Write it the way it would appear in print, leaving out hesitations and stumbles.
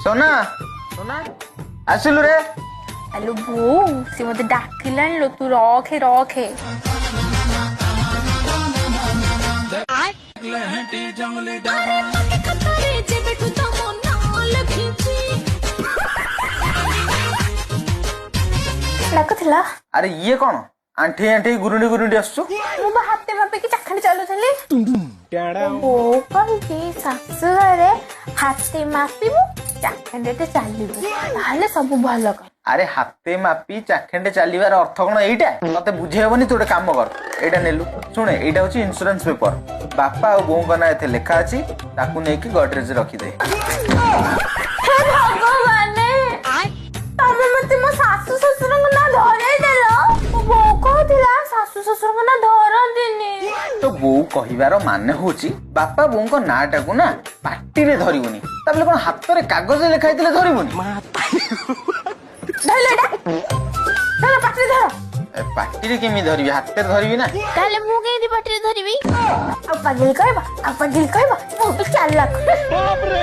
सोना सोना आसिलु रे हेलो बो सी मते डाकिलान लो तू रखे रखे डाकुथिला अरे ये कौन आंठी आंठी गुरुंडी गुरुंडी आसु मु बा हाते मापे की चाखणी चालू थली बो कहली सासु घरे हाते मापिबु चाखणीटे चालिबु ताले सब भलो कर अरे हाते मापी चाखेंडे चलीबार अर्थ कौन एटा मते बुझे हेबनी तू गोटे काम कर एटा नेलु शुणे एटा होची इंश्योरेंस पेपर बापा और बों का ना एथे लिखा अछि ताकू नै कि गॉडरेज रखी दे हे भगवान तमे मते मो सासु ससुर को ना धरे देलो बो कहथिला सासु ससुर को ना धरंदिनी तो बो कहिबार माने होची बापा बों को नाटा को ना पाटी रे धरिबुनी तबले कोन हाथ रे कागज लिखाइतले धरिबुनी धरलेडा धर पाटी धर पाटी रे केमी धरिबी हाथ रे धरिबी ना ताले मु केदी पाटी रे धरिबी आ पागल कहबा मो भी चाल लाख बाप रे